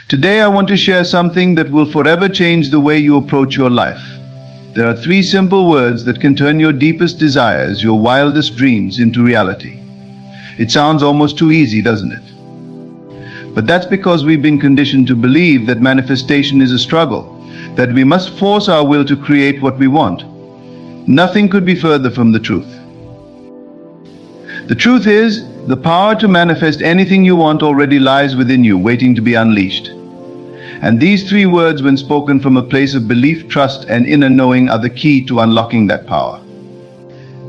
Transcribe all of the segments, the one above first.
Today I want to share something that will forever change the way you approach your life. There are 3 simple words that can turn your deepest desires, your wildest dreams into reality. It sounds almost too easy, doesn't it? But that's because we've been conditioned to believe that manifestation is a struggle, that we must force our will to create what we want. Nothing could be further from the truth. The truth is, the power to manifest anything you want already lies within you, waiting to be unleashed. And these 3 words, when spoken from a place of belief, trust, and inner knowing, are the key to unlocking that power.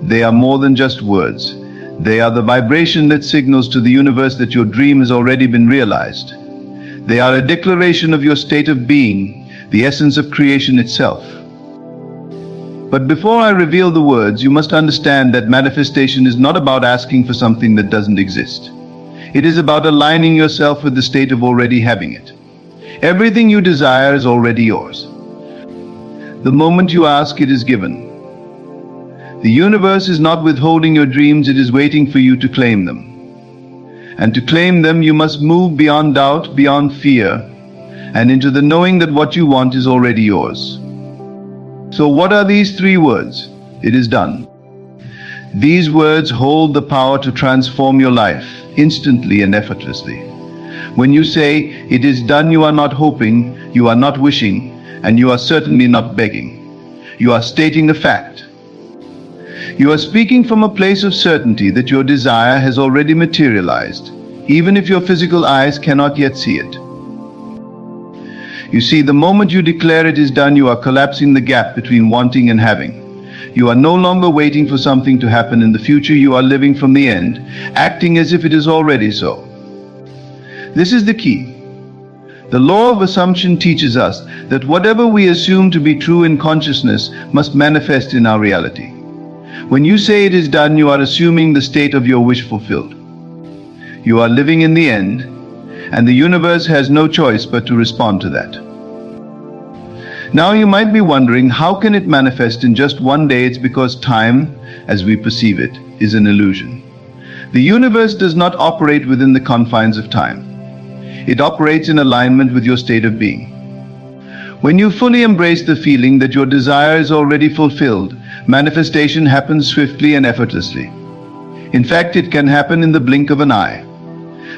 They are more than just words. They are the vibration that signals to the universe that your dream has already been realized. They are a declaration of your state of being, the essence of creation itself. But before I reveal the words, you must understand that manifestation is not about asking for something that doesn't exist. It is about aligning yourself with the state of already having it. Everything you desire is already yours. The moment you ask, it is given. The universe is not withholding your dreams, it is waiting for you to claim them. And to claim them, you must move beyond doubt, beyond fear, and into the knowing that what you want is already yours. So what are these 3 words? It is done. These words hold the power to transform your life instantly and effortlessly. When you say, "It is done," you are not hoping, you are not wishing, and you are certainly not begging. You are stating a fact. You are speaking from a place of certainty that your desire has already materialized, even if your physical eyes cannot yet see it. You see, the moment you declare it is done, you are collapsing the gap between wanting and having. You are no longer waiting for something to happen in the future, you are living from the end, acting as if it is already so. This is the key. The law of assumption teaches us that whatever we assume to be true in consciousness must manifest in our reality. When you say it is done, you are assuming the state of your wish fulfilled. You are living in the end, and the universe has no choice but to respond to that. Now you might be wondering, how can it manifest in just one day? It's because time, as we perceive it, is an illusion. The universe does not operate within the confines of time. It operates in alignment with your state of being. When you fully embrace the feeling that your desire is already fulfilled, manifestation happens swiftly and effortlessly. In fact, it can happen in the blink of an eye.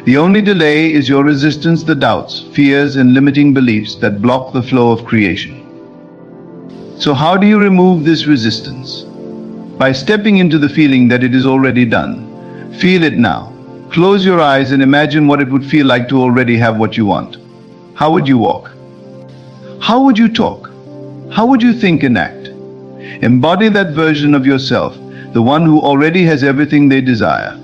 The only delay is your resistance, the doubts, fears, and limiting beliefs that block the flow of creation. So how do you remove this resistance? By stepping into the feeling that it is already done. Feel it now. Close your eyes and imagine what it would feel like to already have what you want. How would you walk? How would you talk? How would you think and act? Embody that version of yourself, the one who already has everything they desire.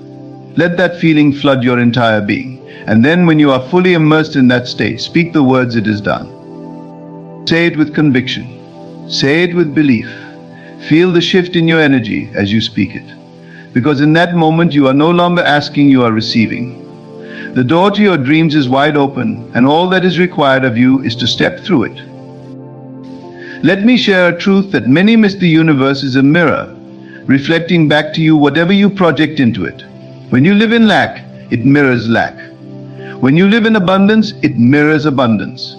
Let that feeling flood your entire being. And then when you are fully immersed in that state, speak the words, "It is done." Say it with conviction. Say it with belief. Feel the shift in your energy as you speak it. Because in that moment you are no longer asking, you are receiving. The door to your dreams is wide open, and all that is required of you is to step through it. Let me share a truth that many miss. The universe is a mirror, reflecting back to you whatever you project into it. When you live in lack, it mirrors lack. When you live in abundance, it mirrors abundance.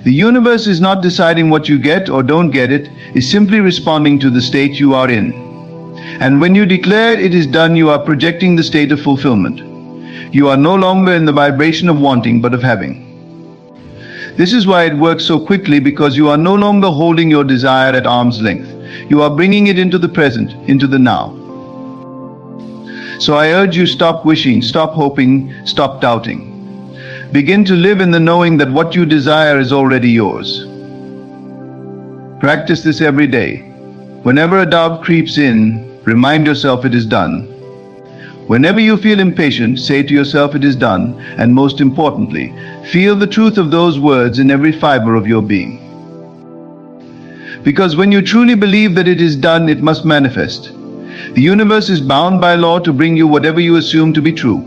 The universe is not deciding what you get or don't get, it is simply responding to the state you are in. And when you declare it is done, you are projecting the state of fulfillment. You are no longer in the vibration of wanting, but of having. This is why it works so quickly, because you are no longer holding your desire at arm's length. You are bringing it into the present, into the now. So I urge you, stop wishing, stop hoping, stop doubting. Begin to live in the knowing that what you desire is already yours. Practice this every day. Whenever a doubt creeps in, remind yourself it is done. Whenever you feel impatient, say to yourself it is done, and most importantly, feel the truth of those words in every fiber of your being. Because when you truly believe that it is done, it must manifest. The universe is bound by law to bring you whatever you assume to be true.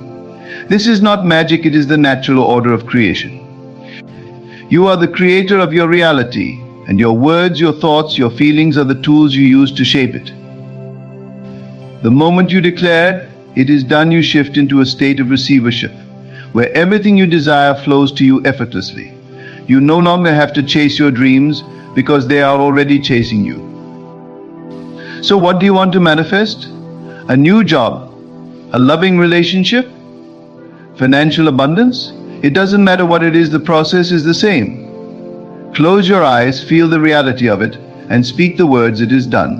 This is not magic, it is the natural order of creation. You are the creator of your reality, and your words, your thoughts, your feelings are the tools you use to shape it. The moment you declare, "It is done," you shift into a state of receivership, where everything you desire flows to you effortlessly. You no longer have to chase your dreams because they are already chasing you. So what do you want to manifest? A new job, a loving relationship, financial abundance? It doesn't matter what it is, the process is the same. Close your eyes, feel the reality of it, and speak the words, "It is done."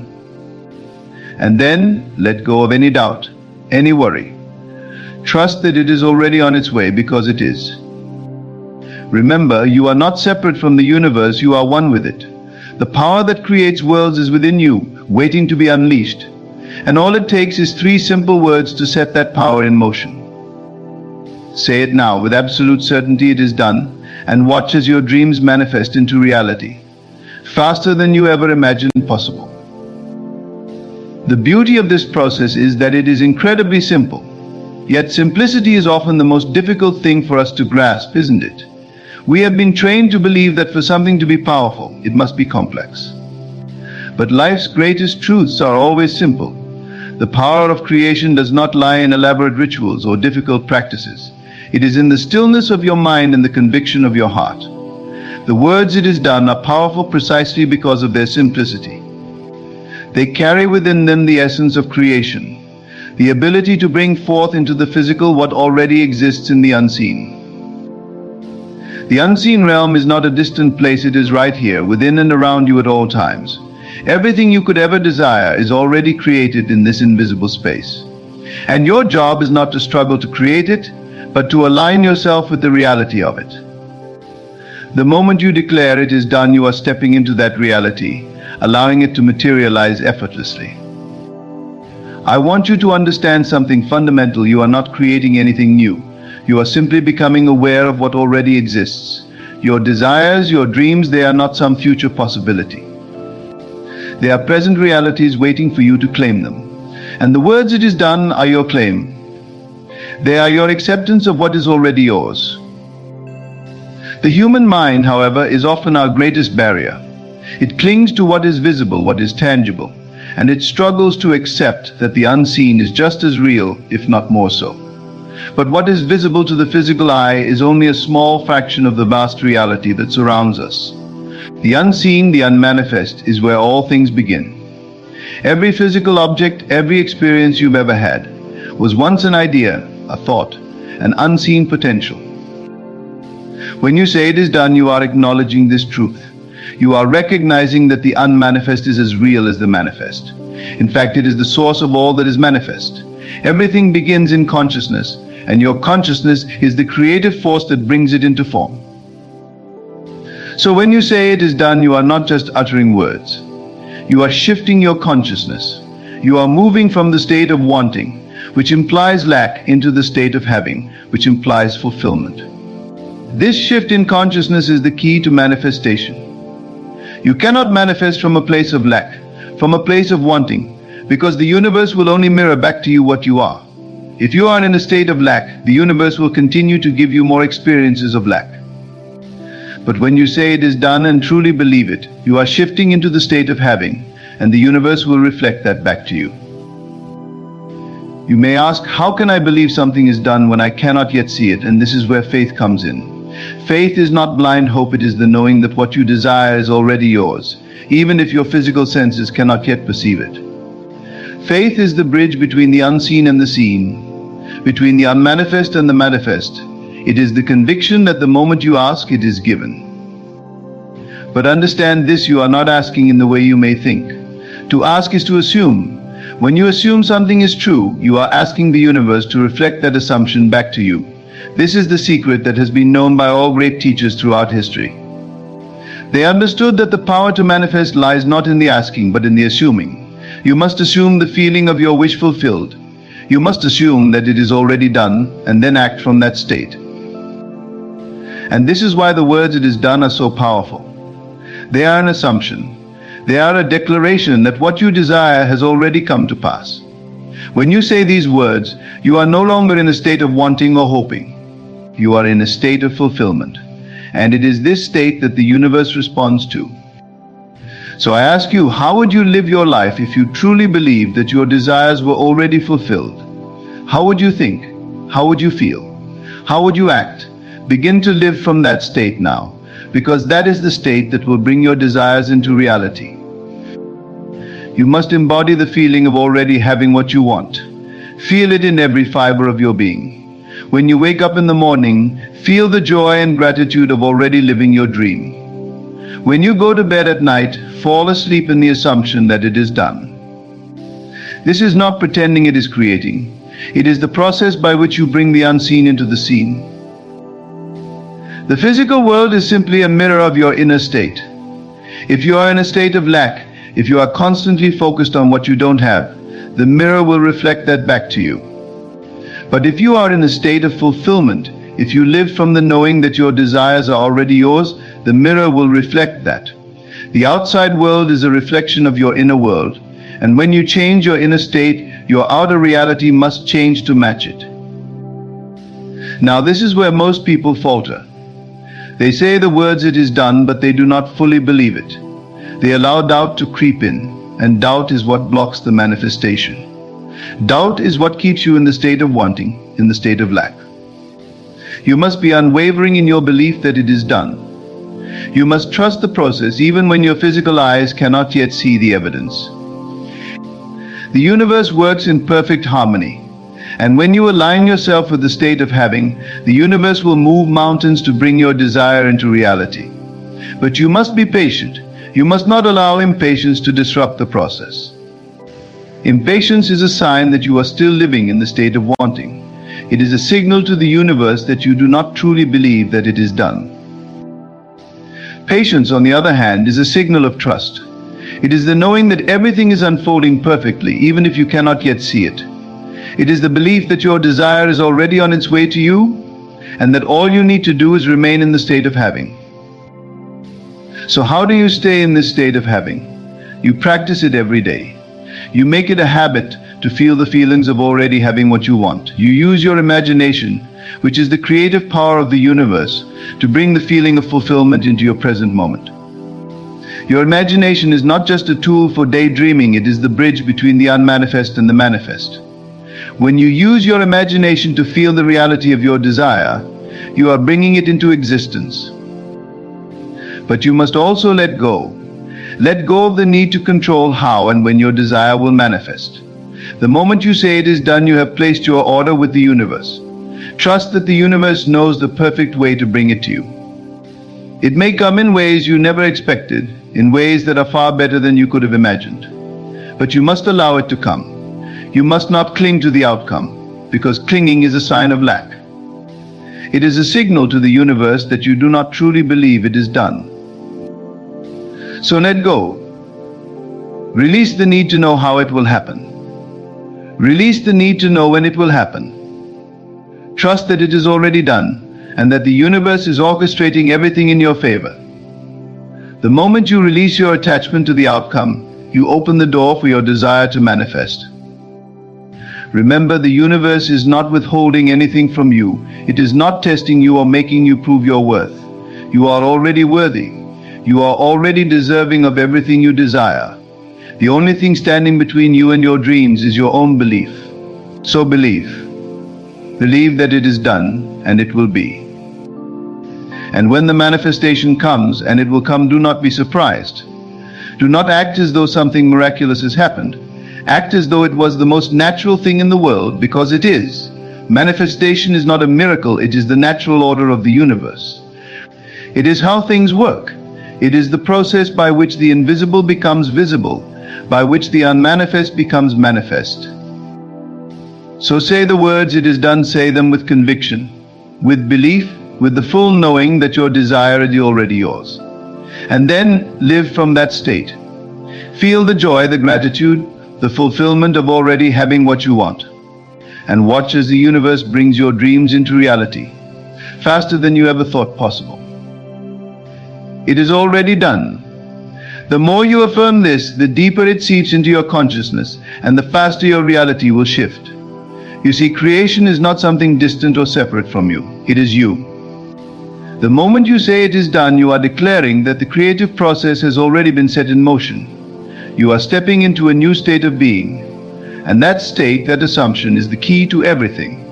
And then let go of any doubt, any worry. Trust that it is already on its way, because it is. Remember, you are not separate from the universe, you are one with it. The power that creates worlds is within you, waiting to be unleashed. And all it takes is 3 simple words to set that power in motion. Say it now with absolute certainty, "It is done," and watch as your dreams manifest into reality, faster than you ever imagined possible. The beauty of this process is that it is incredibly simple. Yet simplicity is often the most difficult thing for us to grasp, isn't it? We have been trained to believe that for something to be powerful, it must be complex. But life's greatest truths are always simple. The power of creation does not lie in elaborate rituals or difficult practices. It is in the stillness of your mind and the conviction of your heart. The words "it is done" are powerful precisely because of their simplicity. They carry within them the essence of creation, the ability to bring forth into the physical what already exists in the unseen. The unseen realm is not a distant place, it is right here, within and around you at all times. Everything you could ever desire is already created in this invisible space. And your job is not to struggle to create it, but to align yourself with the reality of it. The moment you declare "it is done," you are stepping into that reality, allowing it to materialize effortlessly. I want you to understand something fundamental. You are not creating anything new. You are simply becoming aware of what already exists. Your desires, your dreams, they are not some future possibility. They are present realities waiting for you to claim them. And the words "it is done" are your claim. They are your acceptance of what is already yours. The human mind, however, is often our greatest barrier. It clings to what is visible, what is tangible, and it struggles to accept that the unseen is just as real, if not more so. But what is visible to the physical eye is only a small fraction of the vast reality that surrounds us. The unseen, the unmanifest, is where all things begin. Every physical object, every experience you've ever had, was once an idea, a thought, an unseen potential. When you say "it is done," you are acknowledging this truth. You are recognizing that the unmanifest is as real as the manifest. In fact, it is the source of all that is manifest. Everything begins in consciousness, and your consciousness is the creative force that brings it into form. So when you say "it is done," you are not just uttering words. You are shifting your consciousness. You are moving from the state of wanting, which implies lack, into the state of having, which implies fulfillment. This shift in consciousness is the key to manifestation. You cannot manifest from a place of lack, from a place of wanting, because the universe will only mirror back to you what you are. If you are in a state of lack, the universe will continue to give you more experiences of lack. But when you say "it is done" and truly believe it, you are shifting into the state of having, and the universe will reflect that back to you. You may ask, how can I believe something is done when I cannot yet see it? And this is where faith comes in. Faith is not blind hope, it is the knowing that what you desire is already yours, even if your physical senses cannot yet perceive it. Faith is the bridge between the unseen and the seen, between the unmanifest and the manifest. It is the conviction that the moment you ask, it is given. But understand this, you are not asking in the way you may think. To ask is to assume. When you assume something is true, you are asking the universe to reflect that assumption back to you. This is the secret that has been known by all great teachers throughout history. They understood that the power to manifest lies not in the asking, but in the assuming. You must assume the feeling of your wish fulfilled. You must assume that it is already done, and then act from that state. And this is why the words "it is done" are so powerful. They are an assumption. They are a declaration that what you desire has already come to pass. When you say these words, you are no longer in a state of wanting or hoping. You are in a state of fulfillment. And it is this state that the universe responds to. So I ask you, how would you live your life if you truly believed that your desires were already fulfilled? How would you think? How would you feel? How would you act? Begin to live from that state now, because that is the state that will bring your desires into reality. You must embody the feeling of already having what you want. Feel it in every fiber of your being. When you wake up in the morning, feel the joy and gratitude of already living your dream. When you go to bed at night, fall asleep in the assumption that it is done. This is not pretending it is creating. It is the process by which you bring the unseen into the seen. The physical world is simply a mirror of your inner state. If you are in a state of lack, if you are constantly focused on what you don't have, the mirror will reflect that back to you. But if you are in a state of fulfillment, if you live from the knowing that your desires are already yours, the mirror will reflect that. The outside world is a reflection of your inner world, and when you change your inner state, your outer reality must change to match it. Now this is where most people falter. They say the words "it is done," but they do not fully believe it. They allow doubt to creep in, and doubt is what blocks the manifestation. Doubt is what keeps you in the state of wanting, in the state of lack. You must be unwavering in your belief that it is done. You must trust the process even when your physical eyes cannot yet see the evidence. The universe works in perfect harmony, and when you align yourself with the state of having, the universe will move mountains to bring your desire into reality. But you must be patient. You must not allow impatience to disrupt the process. Impatience is a sign that you are still living in the state of wanting. It is a signal to the universe that you do not truly believe that it is done. Patience, on the other hand, is a signal of trust. It is the knowing that everything is unfolding perfectly, even if you cannot yet see it. It is the belief that your desire is already on its way to you, and that all you need to do is remain in the state of having. So how do you stay in this state of having? You practice it every day. You make it a habit to feel the feelings of already having what you want. You use your imagination, which is the creative power of the universe, to bring the feeling of fulfillment into your present moment. Your imagination is not just a tool for daydreaming, it is the bridge between the unmanifest and the manifest. When you use your imagination to feel the reality of your desire, you are bringing it into existence. But you must also let go. Let go of the need to control how and when your desire will manifest. The moment you say it is done, you have placed your order with the universe. Trust that the universe knows the perfect way to bring it to you. It may come in ways you never expected, in ways that are far better than you could have imagined. But you must allow it to come. You must not cling to the outcome, because clinging is a sign of lack. It is a signal to the universe that you do not truly believe it is done. So let go. Release the need to know how it will happen. Release the need to know when it will happen. Trust that it is already done, and that the universe is orchestrating everything in your favor. The moment you release your attachment to the outcome, you open the door for your desire to manifest. Remember, the universe is not withholding anything from you. It is not testing you or making you prove your worth. You are already worthy. You are already deserving of everything you desire. The only thing standing between you and your dreams is your own belief. So believe. Believe that it is done, and it will be. And when the manifestation comes, and it will come, do not be surprised. Do not act as though something miraculous has happened. Act as though it was the most natural thing in the world, because it is. Manifestation is not a miracle, it is the natural order of the universe. It is how things work. It is the process by which the invisible becomes visible, by which the unmanifest becomes manifest. So say the words "it is done," say them with conviction, with belief, with the full knowing that your desire is already yours. And then live from that state. Feel the joy, the gratitude, the fulfillment of already having what you want. And watch as the universe brings your dreams into reality, faster than you ever thought possible. It is already done. The more you affirm this, the deeper it seeps into your consciousness, and the faster your reality will shift. You see, creation is not something distant or separate from you. It is you. The moment you say it is done, you are declaring that the creative process has already been set in motion. You are stepping into a new state of being, and that state, that assumption, is the key to everything.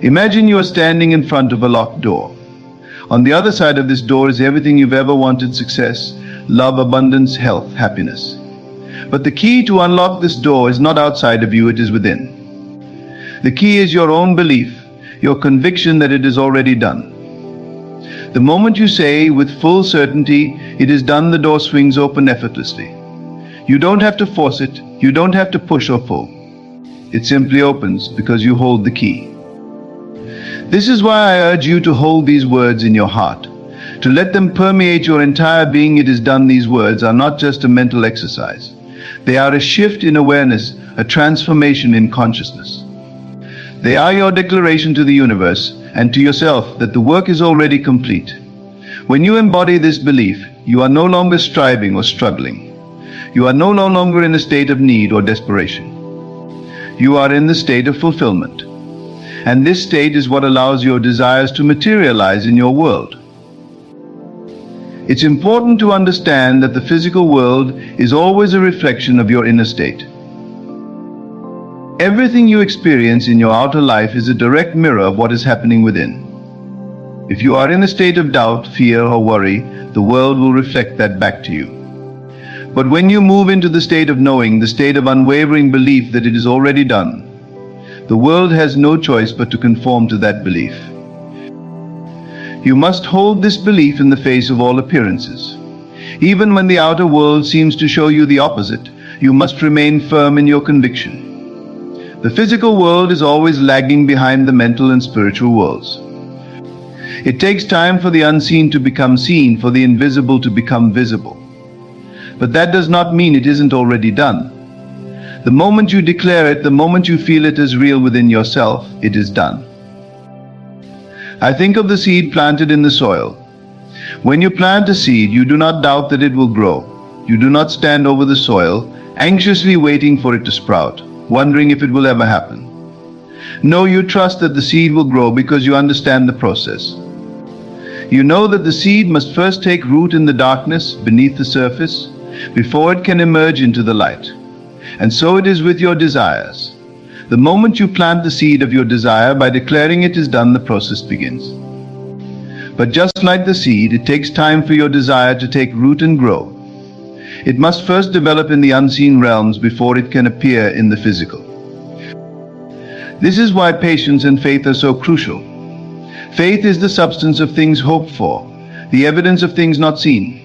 Imagine you are standing in front of a locked door. On the other side of this door is everything you've ever wanted: success, love, abundance, health, happiness. But the key to unlock this door is not outside of you, it is within. The key is your own belief, your conviction that it is already done. The moment you say with full certainty, "It is done," the door swings open effortlessly. You don't have to force it, you don't have to push or pull. It simply opens because you hold the key. This is why I urge you to hold these words in your heart, to let them permeate your entire being. It is done. These words are not just a mental exercise. They are a shift in awareness, a transformation in consciousness. They are your declaration to the universe and to yourself that the work is already complete. When you embody this belief, you are no longer striving or struggling. You are no longer in a state of need or desperation. You are in the state of fulfillment. And this state is what allows your desires to materialize in your world. It's important to understand that the physical world is always a reflection of your inner state. Everything you experience in your outer life is a direct mirror of what is happening within. If you are in a state of doubt, fear, or worry, the world will reflect that back to you. But when you move into the state of knowing, the state of unwavering belief that it is already done, the world has no choice but to conform to that belief. You must hold this belief in the face of all appearances. Even when the outer world seems to show you the opposite, you must remain firm in your conviction. The physical world is always lagging behind the mental and spiritual worlds. It takes time for the unseen to become seen, for the invisible to become visible. But that does not mean it isn't already done. The moment you declare it, the moment you feel it as real within yourself, it is done. I think of the seed planted in the soil. When you plant a seed, you do not doubt that it will grow. You do not stand over the soil, anxiously waiting for it to sprout, wondering if it will ever happen. No, you trust that the seed will grow because you understand the process. You know that the seed must first take root in the darkness beneath the surface before it can emerge into the light. And so it is with your desires. The moment you plant the seed of your desire, by declaring it is done, the process begins. But just like the seed, it takes time for your desire to take root and grow. It must first develop in the unseen realms before it can appear in the physical. This is why patience and faith are so crucial. Faith is the substance of things hoped for, the evidence of things not seen.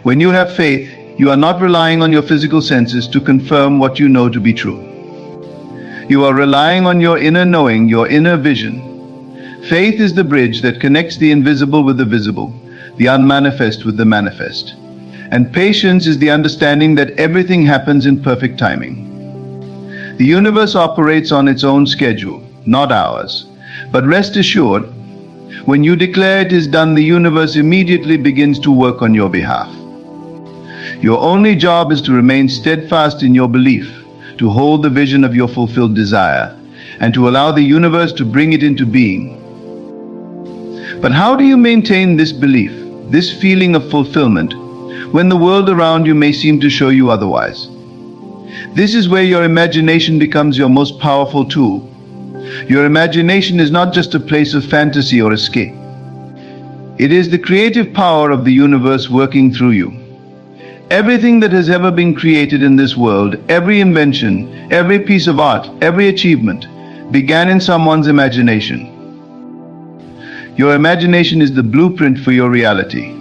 When you have faith, you are not relying on your physical senses to confirm what you know to be true. You are relying on your inner knowing, your inner vision. Faith is the bridge that connects the invisible with the visible, the unmanifest with the manifest. And patience is the understanding that everything happens in perfect timing. The universe operates on its own schedule, not ours. But rest assured, when you declare it is done, the universe immediately begins to work on your behalf. Your only job is to remain steadfast in your belief, to hold the vision of your fulfilled desire, and to allow the universe to bring it into being. But how do you maintain this belief, this feeling of fulfillment, when the world around you may seem to show you otherwise? This is where your imagination becomes your most powerful tool. Your imagination is not just a place of fantasy or escape. It is the creative power of the universe working through you. Everything that has ever been created in this world, every invention, every piece of art, every achievement, began in someone's imagination. Your imagination is the blueprint for your reality.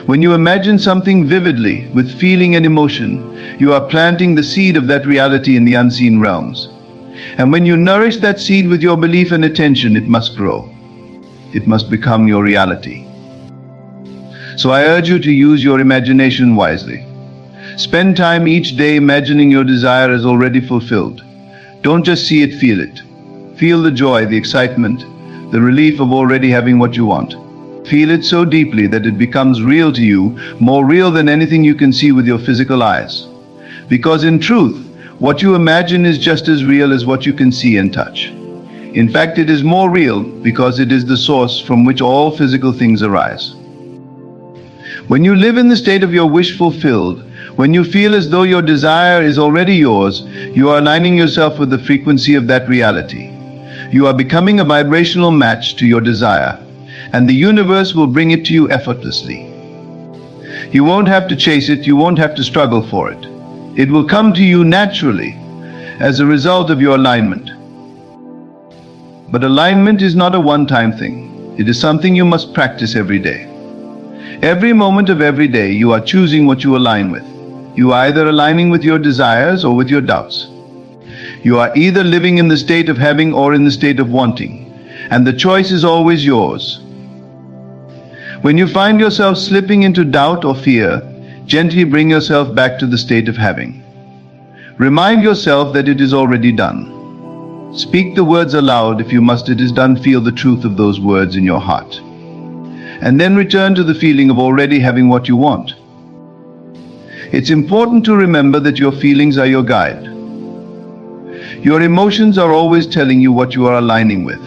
When you imagine something vividly, with feeling and emotion, you are planting the seed of that reality in the unseen realms. And when you nourish that seed with your belief and attention, it must grow. It must become your reality. So I urge you to use your imagination wisely. Spend time each day imagining your desire as already fulfilled. Don't just see it, feel it. Feel the joy, the excitement, the relief of already having what you want. Feel it so deeply that it becomes real to you, more real than anything you can see with your physical eyes. Because in truth, what you imagine is just as real as what you can see and touch. In fact, it is more real because it is the source from which all physical things arise. When you live in the state of your wish fulfilled, when you feel as though your desire is already yours, you are aligning yourself with the frequency of that reality. You are becoming a vibrational match to your desire, and the universe will bring it to you effortlessly. You won't have to chase it, you won't have to struggle for it. It will come to you naturally as a result of your alignment. But alignment is not a one-time thing. It is something you must practice every day. Every moment of every day, you are choosing what you align with. You are either aligning with your desires or with your doubts. You are either living in the state of having or in the state of wanting, and the choice is always yours. When you find yourself slipping into doubt or fear, gently bring yourself back to the state of having. Remind yourself that it is already done. Speak the words aloud if you must. It is done. Feel the truth of those words in your heart. And then return to the feeling of already having what you want. It's important to remember that your feelings are your guide. Your emotions are always telling you what you are aligning with.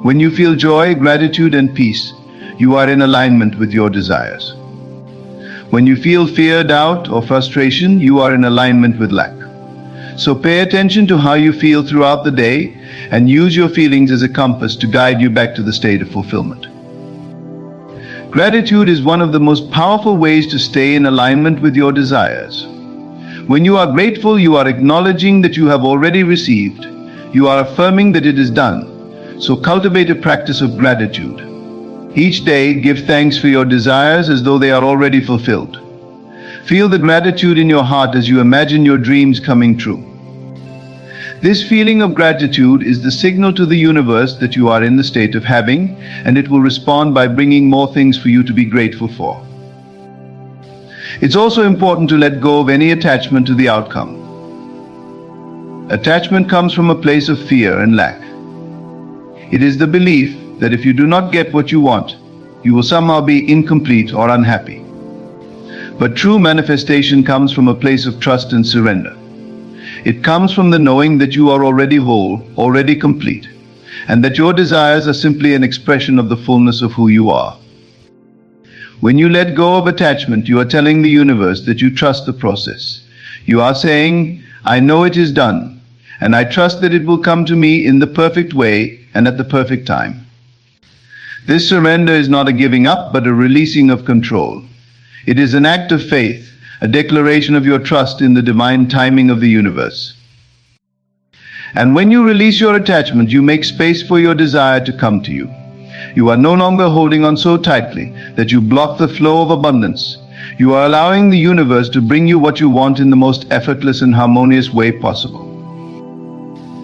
When you feel joy, gratitude, and peace, you are in alignment with your desires. When you feel fear, doubt, or frustration, you are in alignment with lack. So pay attention to how you feel throughout the day and use your feelings as a compass to guide you back to the state of fulfillment. Gratitude is one of the most powerful ways to stay in alignment with your desires. When you are grateful, you are acknowledging that you have already received. You are affirming that it is done. So cultivate a practice of gratitude. Each day, give thanks for your desires as though they are already fulfilled. Feel the gratitude in your heart as you imagine your dreams coming true. This feeling of gratitude is the signal to the universe that you are in the state of having, and it will respond by bringing more things for you to be grateful for. It's also important to let go of any attachment to the outcome. Attachment comes from a place of fear and lack. It is the belief that if you do not get what you want, you will somehow be incomplete or unhappy. But true manifestation comes from a place of trust and surrender. It comes from the knowing that you are already whole, already complete, and that your desires are simply an expression of the fullness of who you are. When you let go of attachment, you are telling the universe that you trust the process. You are saying, I know it is done, and I trust that it will come to me in the perfect way and at the perfect time. This surrender is not a giving up, but a releasing of control. It is an act of faith, a declaration of your trust in the divine timing of the universe. And when you release your attachment, you make space for your desire to come to you. You are no longer holding on so tightly that you block the flow of abundance. You are allowing the universe to bring you what you want in the most effortless and harmonious way possible.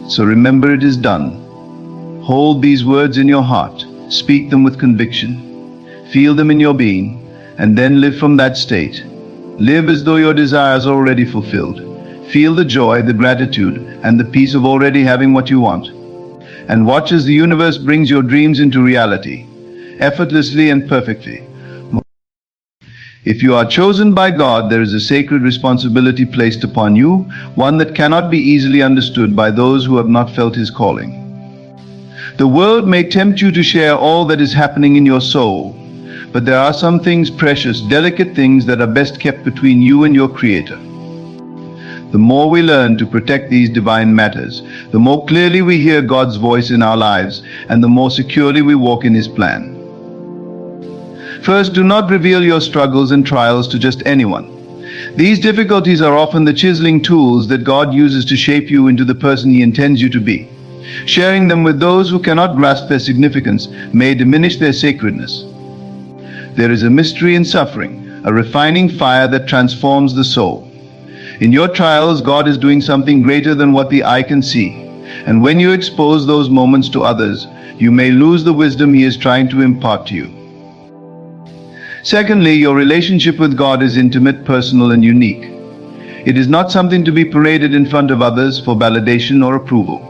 So remember, it is done. Hold these words in your heart. Speak them with conviction. Feel them in your being. And then live from that state. Live as though your desires are already fulfilled. Feel the joy, the gratitude, and the peace of already having what you want. And watch as the universe brings your dreams into reality, effortlessly and perfectly. If you are chosen by God, there is a sacred responsibility placed upon you, one that cannot be easily understood by those who have not felt His calling. The world may tempt you to share all that is happening in your soul, but there are some things, precious, delicate things, that are best kept between you and your Creator. The more we learn to protect these divine matters, the more clearly we hear God's voice in our lives, and the more securely we walk in His plan. First, do not reveal your struggles and trials to just anyone. These difficulties are often the chiseling tools that God uses to shape you into the person He intends you to be. Sharing them with those who cannot grasp their significance may diminish their sacredness. There is a mystery in suffering, a refining fire that transforms the soul. In your trials, God is doing something greater than what the eye can see. And when you expose those moments to others, you may lose the wisdom He is trying to impart to you. Secondly, your relationship with God is intimate, personal, and unique. It is not something to be paraded in front of others for validation or approval.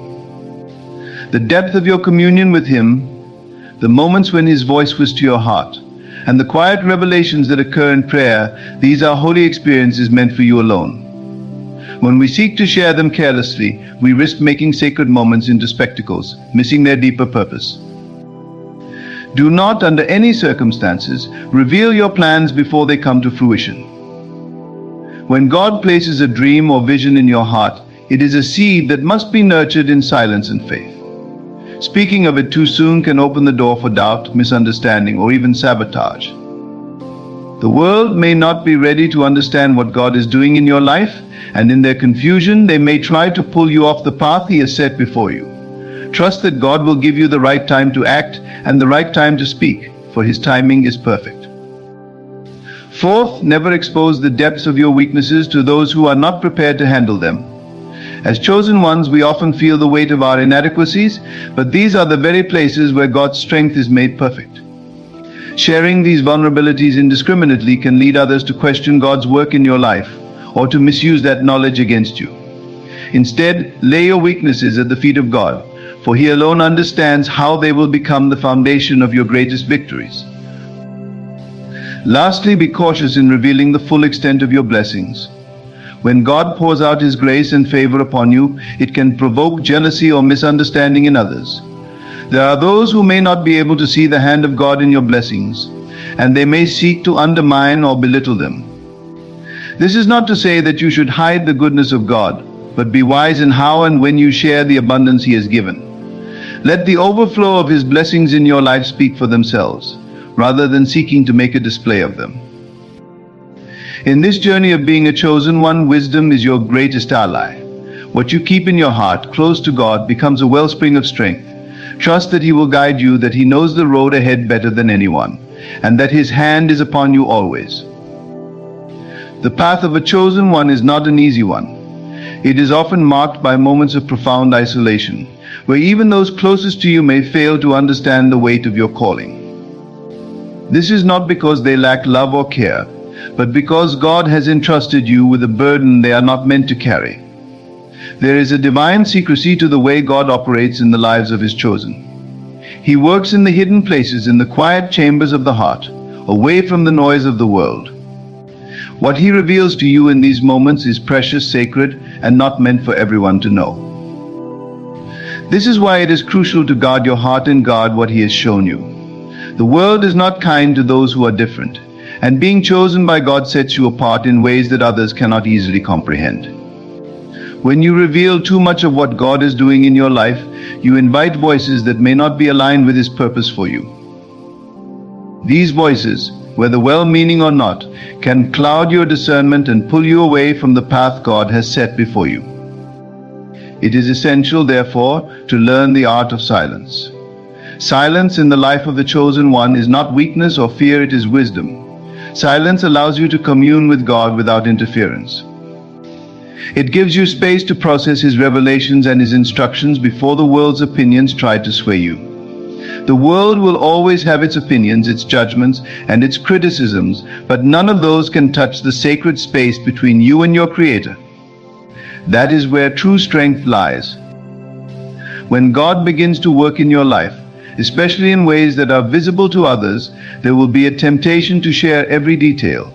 The depth of your communion with Him, the moments when His voice whispers to your heart, and the quiet revelations that occur in prayer, these are holy experiences meant for you alone. When we seek to share them carelessly, we risk making sacred moments into spectacles, missing their deeper purpose. Do not, under any circumstances, reveal your plans before they come to fruition. When God places a dream or vision in your heart, it is a seed that must be nurtured in silence and faith. Speaking of it too soon can open the door for doubt, misunderstanding, or even sabotage. The world may not be ready to understand what God is doing in your life, and in their confusion, they may try to pull you off the path He has set before you. Trust that God will give you the right time to act and the right time to speak, for His timing is perfect. Fourth, never expose the depths of your weaknesses to those who are not prepared to handle them. As chosen ones, we often feel the weight of our inadequacies, but these are the very places where God's strength is made perfect. Sharing these vulnerabilities indiscriminately can lead others to question God's work in your life, or to misuse that knowledge against you. Instead, lay your weaknesses at the feet of God, for He alone understands how they will become the foundation of your greatest victories. Lastly, be cautious in revealing the full extent of your blessings. When God pours out His grace and favor upon you, it can provoke jealousy or misunderstanding in others. There are those who may not be able to see the hand of God in your blessings, and they may seek to undermine or belittle them. This is not to say that you should hide the goodness of God, but be wise in how and when you share the abundance He has given. Let the overflow of His blessings in your life speak for themselves, rather than seeking to make a display of them. In this journey of being a chosen one, wisdom is your greatest ally. What you keep in your heart, close to God, becomes a wellspring of strength. Trust that He will guide you, that He knows the road ahead better than anyone, and that His hand is upon you always. The path of a chosen one is not an easy one. It is often marked by moments of profound isolation, where even those closest to you may fail to understand the weight of your calling. This is not because they lack love or care, but because God has entrusted you with a burden they are not meant to carry. There is a divine secrecy to the way God operates in the lives of His chosen. He works in the hidden places, in the quiet chambers of the heart, away from the noise of the world. What He reveals to you in these moments is precious, sacred, and not meant for everyone to know. This is why it is crucial to guard your heart and guard what He has shown you. The world is not kind to those who are different, and being chosen by God sets you apart in ways that others cannot easily comprehend. When you reveal too much of what God is doing in your life, you invite voices that may not be aligned with His purpose for you. These voices, whether well-meaning or not, can cloud your discernment and pull you away from the path God has set before you. It is essential, therefore, to learn the art of silence. Silence in the life of the chosen one is not weakness or fear, it is wisdom. Silence allows you to commune with God without interference. It gives you space to process His revelations and His instructions before the world's opinions try to sway you. The world will always have its opinions, its judgments, and its criticisms, but none of those can touch the sacred space between you and your Creator. That is where true strength lies. When God begins to work in your life, especially in ways that are visible to others, there will be a temptation to share every detail.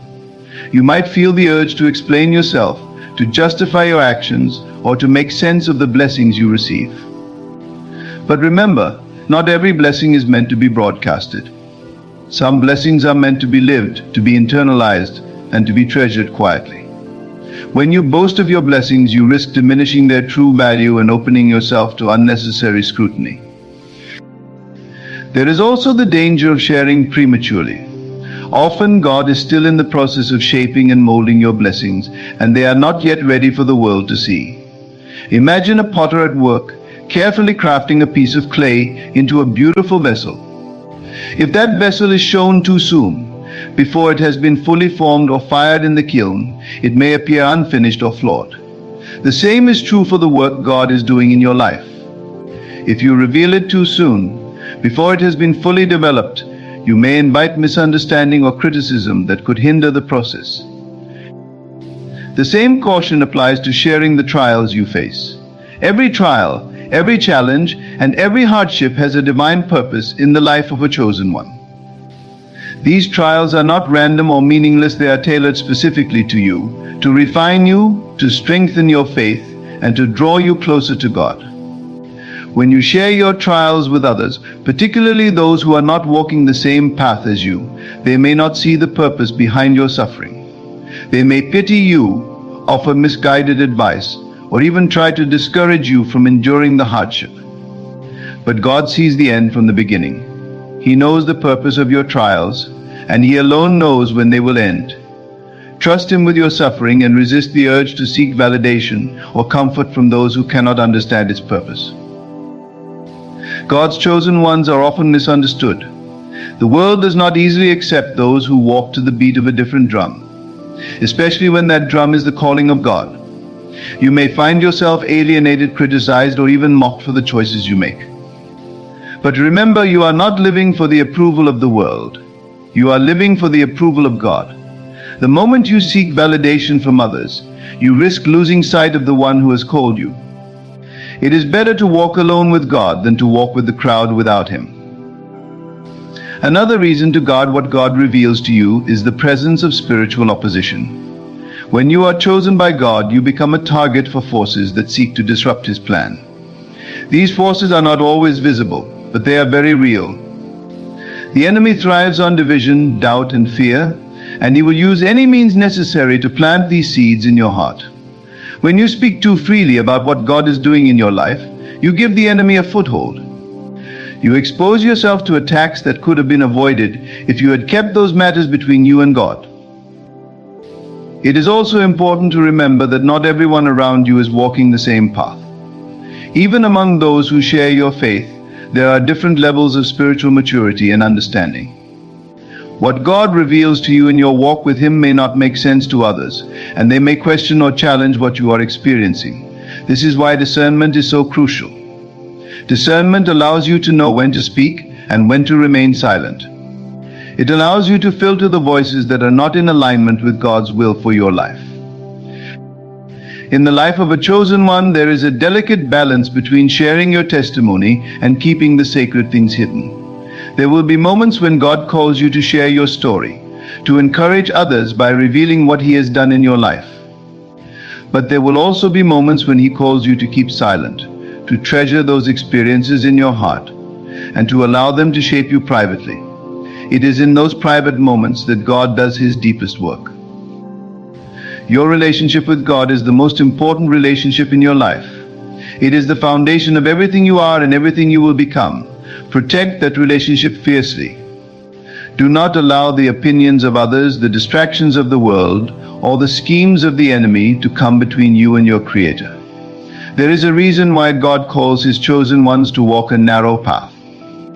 You might feel the urge to explain yourself, to justify your actions, or to make sense of the blessings you receive. But remember, not every blessing is meant to be broadcasted. Some blessings are meant to be lived, to be internalized, and to be treasured quietly. When you boast of your blessings, you risk diminishing their true value and opening yourself to unnecessary scrutiny. There is also the danger of sharing prematurely. Often God is still in the process of shaping and molding your blessings, and they are not yet ready for the world to see. Imagine a potter at work, carefully crafting a piece of clay into a beautiful vessel. If that vessel is shown too soon, before it has been fully formed or fired in the kiln, it may appear unfinished or flawed. The same is true for the work God is doing in your life. If you reveal it too soon, before it has been fully developed, you may invite misunderstanding or criticism that could hinder the process. The same caution applies to sharing the trials you face. Every trial, every challenge, and every hardship has a divine purpose in the life of a chosen one. These trials are not random or meaningless, they are tailored specifically to you, to refine you, to strengthen your faith, and to draw you closer to God. When you share your trials with others, particularly those who are not walking the same path as you, they may not see the purpose behind your suffering. They may pity you, offer misguided advice, or even try to discourage you from enduring the hardship. but God sees the end from the beginning. He knows the purpose of your trials, and He alone knows when they will end. Trust Him with your suffering and resist the urge to seek validation or comfort from those who cannot understand its purpose. God's chosen ones are often misunderstood. The world does not easily accept those who walk to the beat of a different drum, especially when that drum is the calling of God. You may find yourself alienated, criticized, or even mocked for the choices you make. But remember, you are not living for the approval of the world. You are living for the approval of God. The moment you seek validation from others, you risk losing sight of the one who has called you. It is better to walk alone with God than to walk with the crowd without Him. Another reason to guard what God reveals to you is the presence of spiritual opposition. When you are chosen by God, you become a target for forces that seek to disrupt His plan. These forces are not always visible, but they are very real. The enemy thrives on division, doubt, and fear, and he will use any means necessary to plant these seeds in your heart. When you speak too freely about what God is doing in your life, you give the enemy a foothold. You expose yourself to attacks that could have been avoided if you had kept those matters between you and God. It is also important to remember that not everyone around you is walking the same path. Even among those who share your faith, there are different levels of spiritual maturity and understanding. What God reveals to you in your walk with Him may not make sense to others, and they may question or challenge what you are experiencing. This is why discernment is so crucial. Discernment allows you to know when to speak and when to remain silent. It allows you to filter the voices that are not in alignment with God's will for your life. In the life of a chosen one, there is a delicate balance between sharing your testimony and keeping the sacred things hidden. There will be moments when God calls you to share your story, to encourage others by revealing what He has done in your life. But there will also be moments when He calls you to keep silent, to treasure those experiences in your heart, and to allow them to shape you privately. It is in those private moments that God does His deepest work. Your relationship with God is the most important relationship in your life. It is the foundation of everything you are and everything you will become. Protect that relationship fiercely. Do not allow the opinions of others, the distractions of the world, or the schemes of the enemy to come between you and your Creator. There is a reason why God calls His chosen ones to walk a narrow path.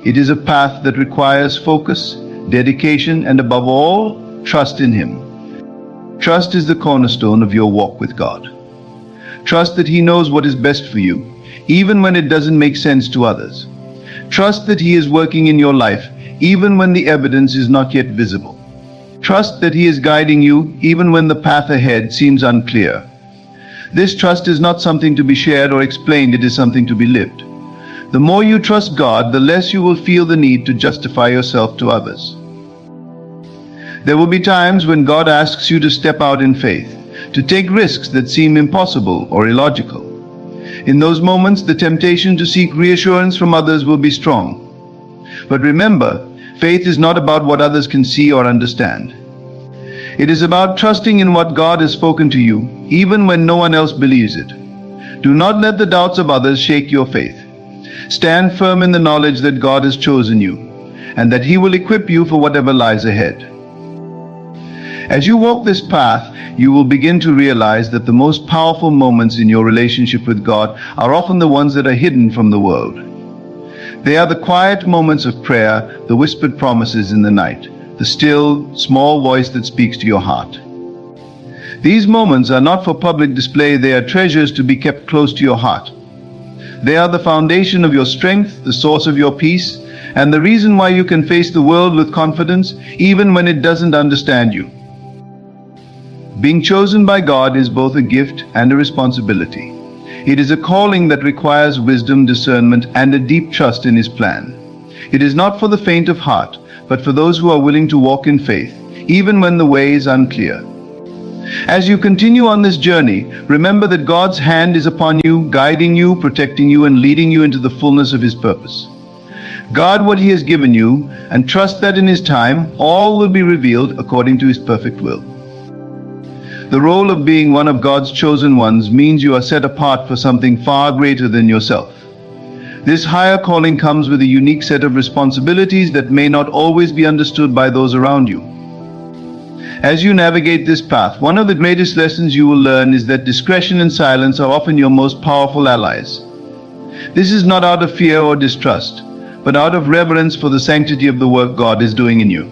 It is a path that requires focus, dedication, and above all, trust in Him. Trust is the cornerstone of your walk with God. Trust that He knows what is best for you, even when it doesn't make sense to others. Trust that He is working in your life, even when the evidence is not yet visible. Trust that He is guiding you, even when the path ahead seems unclear. This trust is not something to be shared or explained, it is something to be lived. The more you trust God, the less you will feel the need to justify yourself to others. There will be times when God asks you to step out in faith, to take risks that seem impossible or illogical. In those moments, the temptation to seek reassurance from others will be strong. But remember, faith is not about what others can see or understand. It is about trusting in what God has spoken to you, even when no one else believes it. Do not let the doubts of others shake your faith. Stand firm in the knowledge that God has chosen you, and that He will equip you for whatever lies ahead. As you walk this path, you will begin to realize that the most powerful moments in your relationship with God are often the ones that are hidden from the world. They are the quiet moments of prayer, the whispered promises in the night, the still, small voice that speaks to your heart. These moments are not for public display, they are treasures to be kept close to your heart. They are the foundation of your strength, the source of your peace, and the reason why you can face the world with confidence, even when it doesn't understand you. Being chosen by God is both a gift and a responsibility. It is a calling that requires wisdom, discernment, and a deep trust in His plan. It is not for the faint of heart, but for those who are willing to walk in faith, even when the way is unclear. As you continue on this journey, remember that God's hand is upon you, guiding you, protecting you, and leading you into the fullness of His purpose. Guard what He has given you, and trust that in His time, all will be revealed according to His perfect will. The role of being one of God's chosen ones means you are set apart for something far greater than yourself. This higher calling comes with a unique set of responsibilities that may not always be understood by those around you. As you navigate this path, one of the greatest lessons you will learn is that discretion and silence are often your most powerful allies. This is not out of fear or distrust, but out of reverence for the sanctity of the work God is doing in you.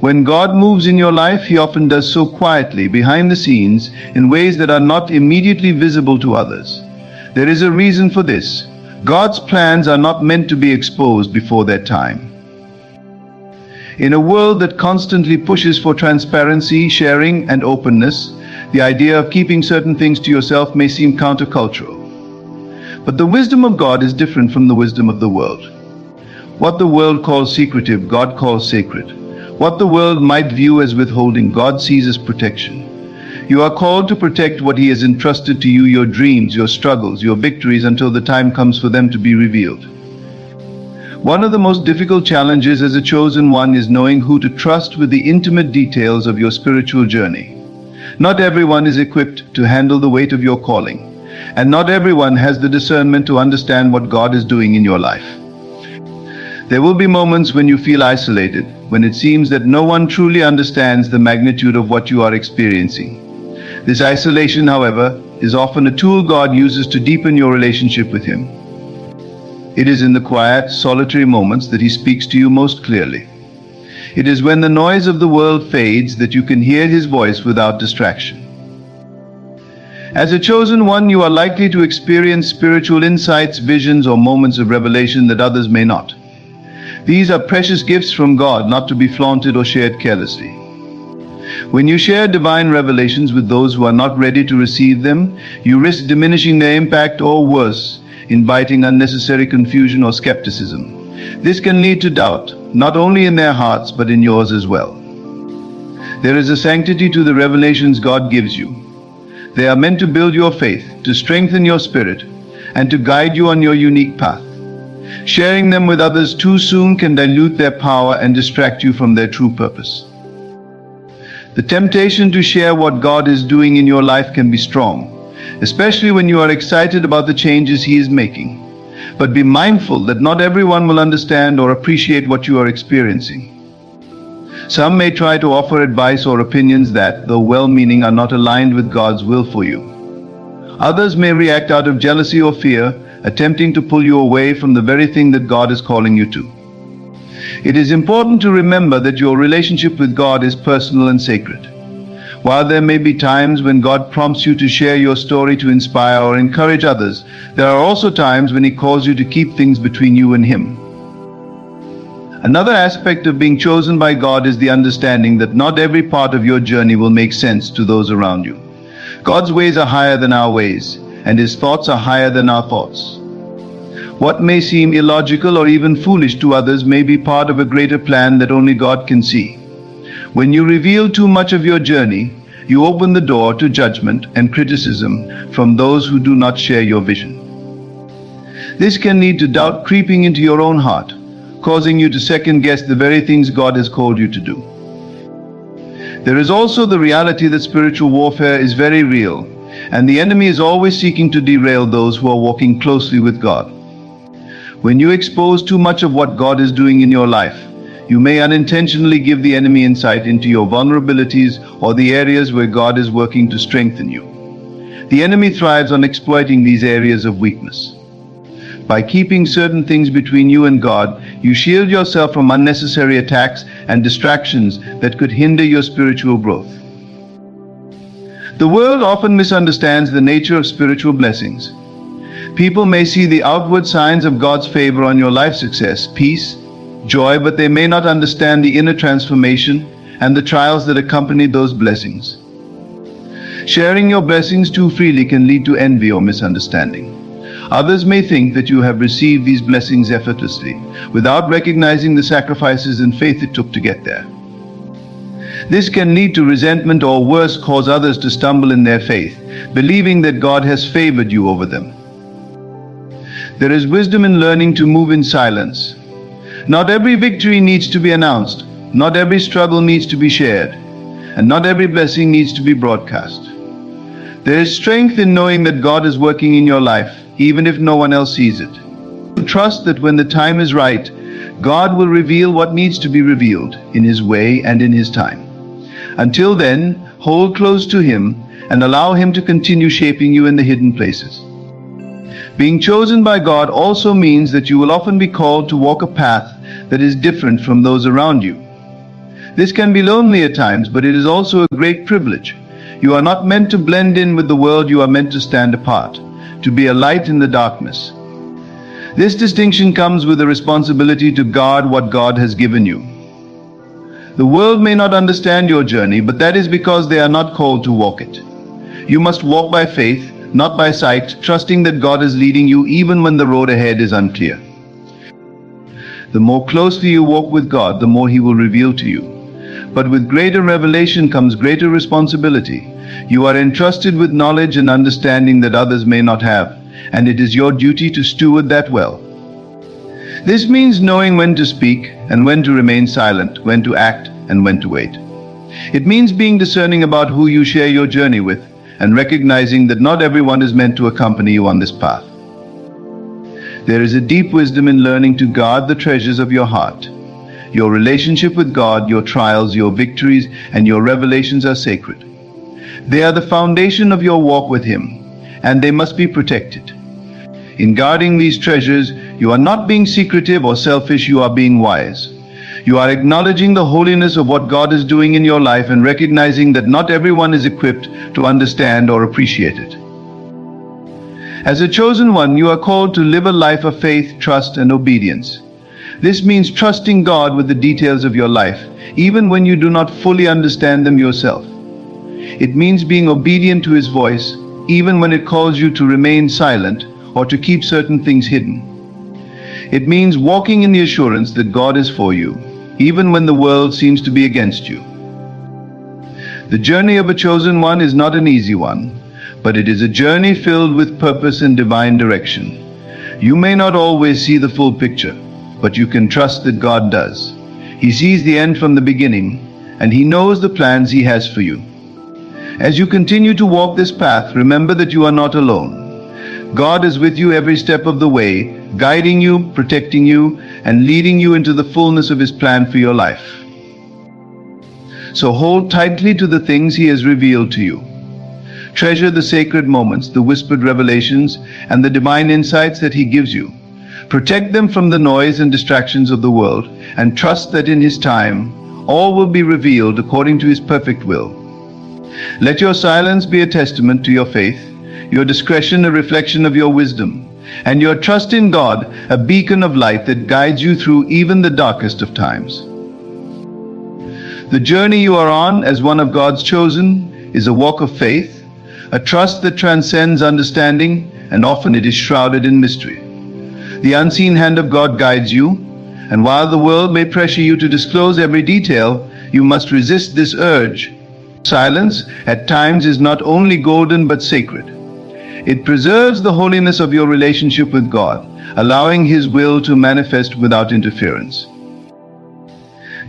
When God moves in your life, He often does so quietly, behind the scenes, in ways that are not immediately visible to others. There is a reason for this. God's plans are not meant to be exposed before their time. In a world that constantly pushes for transparency, sharing, and openness, the idea of keeping certain things to yourself may seem countercultural. But the wisdom of God is different from the wisdom of the world. What the world calls secretive, God calls sacred. What the world might view as withholding, God sees as protection. You are called to protect what He has entrusted to you, your dreams, your struggles, your victories, until the time comes for them to be revealed. One of the most difficult challenges as a chosen one is knowing who to trust with the intimate details of your spiritual journey. Not everyone is equipped to handle the weight of your calling, and not everyone has the discernment to understand what God is doing in your life. There will be moments when you feel isolated, when it seems that no one truly understands the magnitude of what you are experiencing. This isolation, however, is often a tool God uses to deepen your relationship with Him. It is in the quiet, solitary moments that He speaks to you most clearly. It is when the noise of the world fades that you can hear His voice without distraction. As a chosen one, you are likely to experience spiritual insights, visions, or moments of revelation that others may not. These are precious gifts from God, not to be flaunted or shared carelessly. When you share divine revelations with those who are not ready to receive them, you risk diminishing their impact, or worse, inviting unnecessary confusion or skepticism. This can lead to doubt, not only in their hearts, but in yours as well. There is a sanctity to the revelations God gives you. They are meant to build your faith, to strengthen your spirit, and to guide you on your unique path. Sharing them with others too soon can dilute their power and distract you from their true purpose. The temptation to share what God is doing in your life can be strong, especially when you are excited about the changes He is making. But be mindful that not everyone will understand or appreciate what you are experiencing. Some may try to offer advice or opinions that, though well-meaning, are not aligned with God's will for you. Others may react out of jealousy or fear, attempting to pull you away from the very thing that God is calling you to. It is important to remember that your relationship with God is personal and sacred. While there may be times when God prompts you to share your story to inspire or encourage others, there are also times when He calls you to keep things between you and Him. Another aspect of being chosen by God is the understanding that not every part of your journey will make sense to those around you. God's ways are higher than our ways, and His thoughts are higher than our thoughts. What may seem illogical or even foolish to others may be part of a greater plan that only God can see. When you reveal too much of your journey, you open the door to judgment and criticism from those who do not share your vision. This can lead to doubt creeping into your own heart, causing you to second-guess the very things God has called you to do. There is also the reality that spiritual warfare is very real, and the enemy is always seeking to derail those who are walking closely with God. When you expose too much of what God is doing in your life, you may unintentionally give the enemy insight into your vulnerabilities or the areas where God is working to strengthen you. The enemy thrives on exploiting these areas of weakness. By keeping certain things between you and God, you shield yourself from unnecessary attacks and distractions that could hinder your spiritual growth. The world often misunderstands the nature of spiritual blessings. People may see the outward signs of God's favor on your life success, peace, joy, but they may not understand the inner transformation and the trials that accompany those blessings. Sharing your blessings too freely can lead to envy or misunderstanding. Others may think that you have received these blessings effortlessly, without recognizing the sacrifices and faith it took to get there. This can lead to resentment or worse, cause others to stumble in their faith, believing that God has favored you over them. There is wisdom in learning to move in silence. Not every victory needs to be announced, not every struggle needs to be shared, and not every blessing needs to be broadcast. There is strength in knowing that God is working in your life, even if no one else sees it. Trust that when the time is right, God will reveal what needs to be revealed in His way and in His time. Until then, hold close to Him and allow Him to continue shaping you in the hidden places. Being chosen by God also means that you will often be called to walk a path that is different from those around you. This can be lonely at times, but it is also a great privilege. You are not meant to blend in with the world, you are meant to stand apart, to be a light in the darkness. This distinction comes with a responsibility to guard what God has given you. The world may not understand your journey, but that is because they are not called to walk it. You must walk by faith, not by sight, trusting that God is leading you even when the road ahead is unclear. The more closely you walk with God, the more He will reveal to you. But with greater revelation comes greater responsibility. You are entrusted with knowledge and understanding that others may not have, and it is your duty to steward that well. This means knowing when to speak and when to remain silent, when to act and when to wait. It means being discerning about who you share your journey with and recognizing that not everyone is meant to accompany you on this path. There is a deep wisdom in learning to guard the treasures of your heart. Your relationship with God, your trials, your victories, and your revelations are sacred. They are the foundation of your walk with Him, and they must be protected. In guarding these treasures, you are not being secretive or selfish, you are being wise. You are acknowledging the holiness of what God is doing in your life and recognizing that not everyone is equipped to understand or appreciate it. As a chosen one, you are called to live a life of faith, trust, and obedience. This means trusting God with the details of your life, even when you do not fully understand them yourself. It means being obedient to His voice, even when it calls you to remain silent or to keep certain things hidden. It means walking in the assurance that God is for you, even when the world seems to be against you. The journey of a chosen one is not an easy one, but it is a journey filled with purpose and divine direction. You may not always see the full picture, but you can trust that God does. He sees the end from the beginning, and He knows the plans He has for you. As you continue to walk this path, remember that you are not alone. God is with you every step of the way, guiding you, protecting you, and leading you into the fullness of His plan for your life. So hold tightly to the things He has revealed to you. Treasure the sacred moments, the whispered revelations, and the divine insights that He gives you. Protect them from the noise and distractions of the world, and trust that in His time, all will be revealed according to His perfect will. Let your silence be a testament to your faith, your discretion a reflection of your wisdom, and your trust in God a beacon of light that guides you through even the darkest of times. The journey you are on as one of God's chosen is a walk of faith, a trust that transcends understanding, and often it is shrouded in mystery. The unseen hand of God guides you, and while the world may pressure you to disclose every detail, you must resist this urge. Silence at times is not only golden but sacred. It preserves the holiness of your relationship with God, allowing His will to manifest without interference.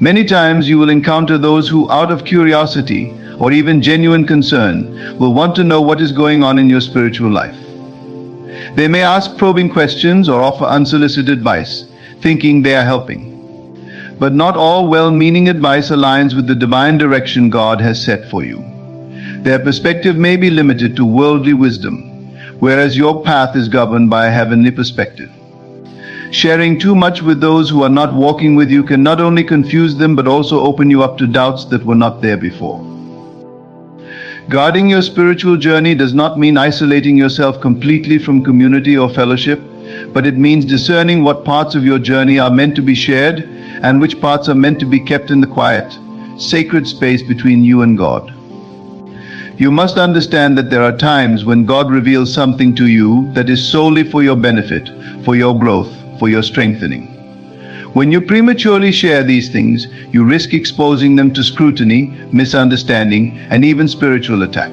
Many times you will encounter those who, out of curiosity or even genuine concern, will want to know what is going on in your spiritual life. They may ask probing questions or offer unsolicited advice, thinking they are helping. But not all well-meaning advice aligns with the divine direction God has set for you. Their perspective may be limited to worldly wisdom, whereas your path is governed by a heavenly perspective. Sharing too much with those who are not walking with you can not only confuse them but also open you up to doubts that were not there before. Guarding your spiritual journey does not mean isolating yourself completely from community or fellowship, but it means discerning what parts of your journey are meant to be shared and which parts are meant to be kept in the quiet, sacred space between you and God. You must understand that there are times when God reveals something to you that is solely for your benefit, for your growth, for your strengthening. When you prematurely share these things, you risk exposing them to scrutiny, misunderstanding, and even spiritual attack.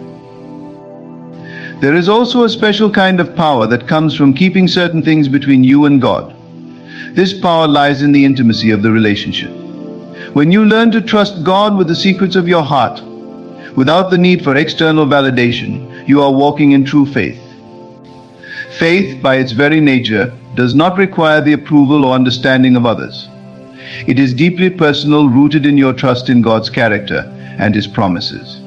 There is also a special kind of power that comes from keeping certain things between you and God. This power lies in the intimacy of the relationship. When you learn to trust God with the secrets of your heart, without the need for external validation, you are walking in true faith. Faith, by its very nature, does not require the approval or understanding of others. It is deeply personal, rooted in your trust in God's character and His promises.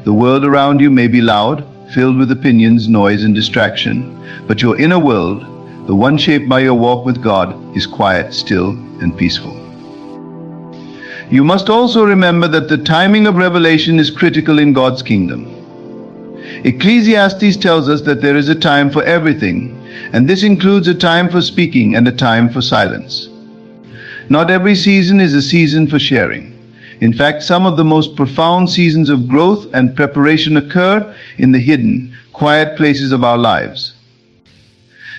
The world around you may be loud, filled with opinions, noise, and distraction, but your inner world, the one shaped by your walk with God, is quiet, still, and peaceful. You must also remember that the timing of revelation is critical in God's kingdom. Ecclesiastes tells us that there is a time for everything, and this includes a time for speaking and a time for silence. Not every season is a season for sharing. In fact, some of the most profound seasons of growth and preparation occur in the hidden, quiet places of our lives.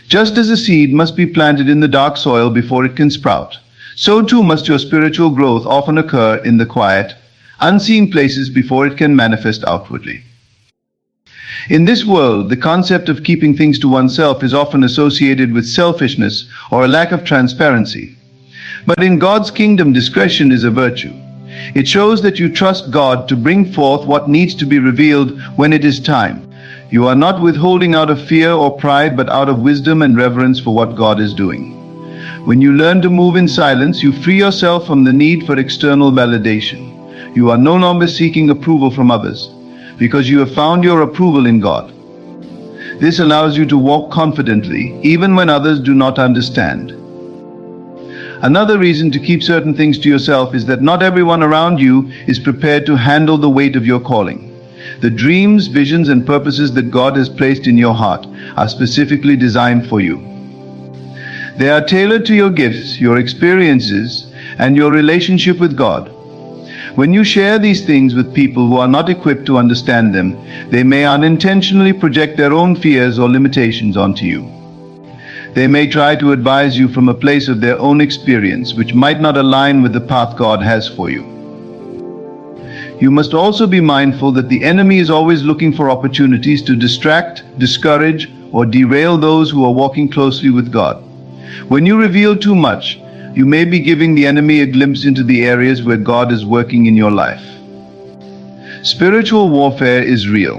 Just as a seed must be planted in the dark soil before it can sprout, so too must your spiritual growth often occur in the quiet, unseen places before it can manifest outwardly. In this world, the concept of keeping things to oneself is often associated with selfishness or a lack of transparency. But in God's kingdom, discretion is a virtue. It shows that you trust God to bring forth what needs to be revealed when it is time. You are not withholding out of fear or pride, but out of wisdom and reverence for what God is doing. When you learn to move in silence, you free yourself from the need for external validation. You are no longer seeking approval from others, because you have found your approval in God. This allows you to walk confidently, even when others do not understand. Another reason to keep certain things to yourself is that not everyone around you is prepared to handle the weight of your calling. The dreams, visions, and purposes that God has placed in your heart are specifically designed for you. They are tailored to your gifts, your experiences, and your relationship with God. When you share these things with people who are not equipped to understand them, they may unintentionally project their own fears or limitations onto you. They may try to advise you from a place of their own experience, which might not align with the path God has for you. You must also be mindful that the enemy is always looking for opportunities to distract, discourage, or derail those who are walking closely with God. When you reveal too much, you may be giving the enemy a glimpse into the areas where God is working in your life. Spiritual warfare is real,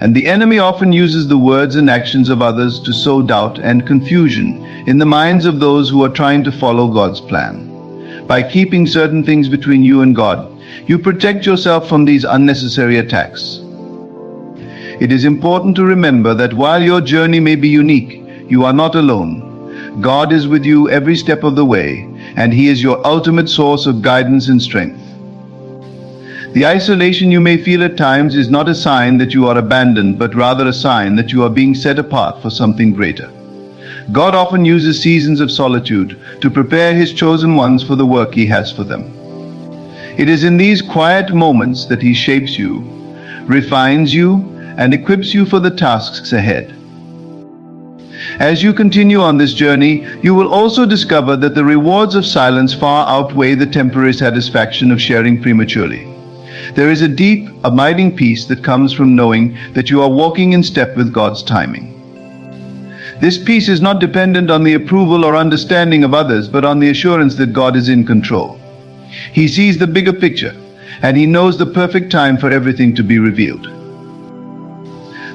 and the enemy often uses the words and actions of others to sow doubt and confusion in the minds of those who are trying to follow God's plan. By keeping certain things between you and God, you protect yourself from these unnecessary attacks. It is important to remember that while your journey may be unique, you are not alone. God is with you every step of the way, and He is your ultimate source of guidance and strength. The isolation you may feel at times is not a sign that you are abandoned, but rather a sign that you are being set apart for something greater. God often uses seasons of solitude to prepare His chosen ones for the work He has for them. It is in these quiet moments that He shapes you, refines you, and equips you for the tasks ahead. As you continue on this journey, you will also discover that the rewards of silence far outweigh the temporary satisfaction of sharing prematurely. There is a deep, abiding peace that comes from knowing that you are walking in step with God's timing. This peace is not dependent on the approval or understanding of others, but on the assurance that God is in control. He sees the bigger picture, and He knows the perfect time for everything to be revealed.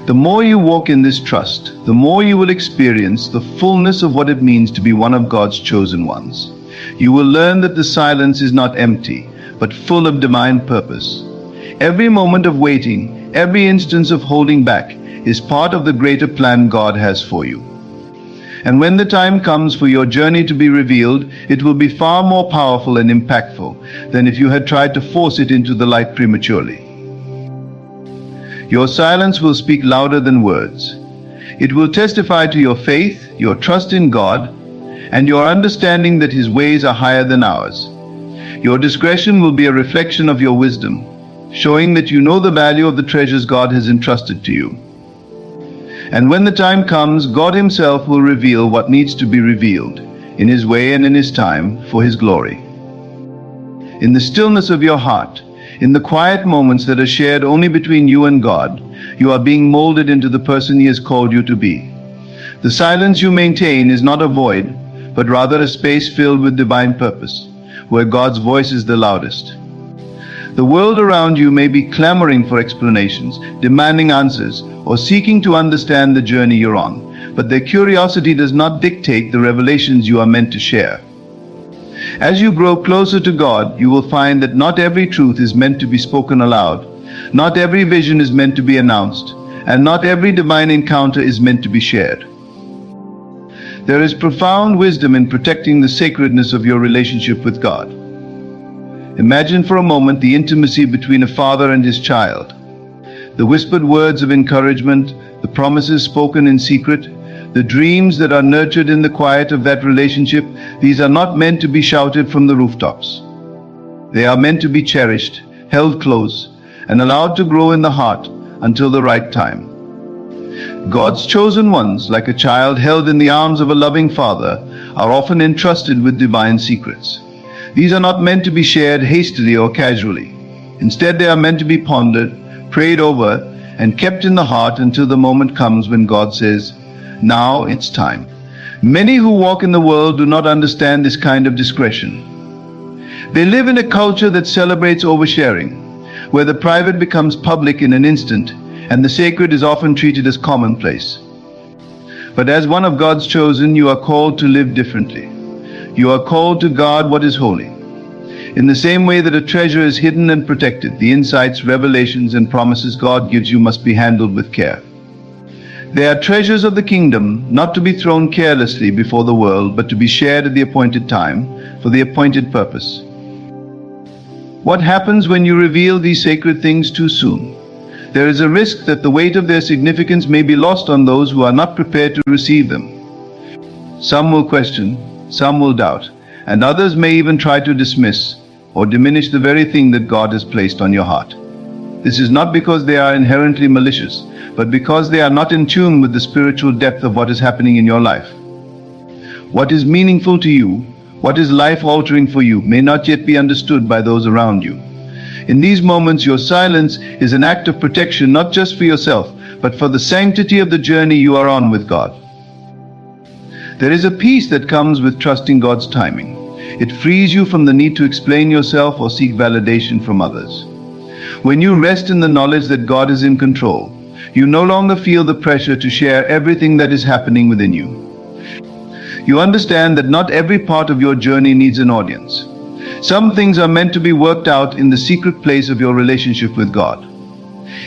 The more you walk in this trust, the more you will experience the fullness of what it means to be one of God's chosen ones. You will learn that the silence is not empty, but full of divine purpose. Every moment of waiting, every instance of holding back, is part of the greater plan God has for you. And when the time comes for your journey to be revealed, it will be far more powerful and impactful than if you had tried to force it into the light prematurely. Your silence will speak louder than words. It will testify to your faith, your trust in God, and your understanding that His ways are higher than ours. Your discretion will be a reflection of your wisdom, showing that you know the value of the treasures God has entrusted to you. And when the time comes, God Himself will reveal what needs to be revealed, in His way and in His time, for His glory. In the stillness of your heart, in the quiet moments that are shared only between you and God, you are being molded into the person He has called you to be. The silence you maintain is not a void, but rather a space filled with divine purpose, where God's voice is the loudest. The world around you may be clamoring for explanations, demanding answers, or seeking to understand the journey you're on. but their curiosity does not dictate the revelations you are meant to share. As you grow closer to God, you will find that not every truth is meant to be spoken aloud, not every vision is meant to be announced, and not every divine encounter is meant to be shared. There is profound wisdom in protecting the sacredness of your relationship with God. Imagine for a moment the intimacy between a father and his child. The whispered words of encouragement, the promises spoken in secret, the dreams that are nurtured in the quiet of that relationship, these are not meant to be shouted from the rooftops. They are meant to be cherished, held close, and allowed to grow in the heart until the right time. God's chosen ones, like a child held in the arms of a loving father, are often entrusted with divine secrets. These are not meant to be shared hastily or casually. Instead, they are meant to be pondered, prayed over, and kept in the heart until the moment comes when God says, "Now it's time." Many who walk in the world do not understand this kind of discretion. They live in a culture that celebrates oversharing, where the private becomes public in an instant, and the sacred is often treated as commonplace. But as one of God's chosen, you are called to live differently. You are called to guard what is holy. In the same way that a treasure is hidden and protected, the insights, revelations, and promises God gives you must be handled with care. They are treasures of the kingdom, not to be thrown carelessly before the world, but to be shared at the appointed time, for the appointed purpose. What happens when you reveal these sacred things too soon? There is a risk that the weight of their significance may be lost on those who are not prepared to receive them. Some will question, some will doubt, and others may even try to dismiss or diminish the very thing that God has placed on your heart. This is not because they are inherently malicious, but because they are not in tune with the spiritual depth of what is happening in your life. What is meaningful to you, what is life-altering for you, may not yet be understood by those around you. In these moments, your silence is an act of protection, not just for yourself, but for the sanctity of the journey you are on with God. There is a peace that comes with trusting God's timing. It frees you from the need to explain yourself or seek validation from others. When you rest in the knowledge that God is in control, you no longer feel the pressure to share everything that is happening within you. You understand that not every part of your journey needs an audience. Some things are meant to be worked out in the secret place of your relationship with God.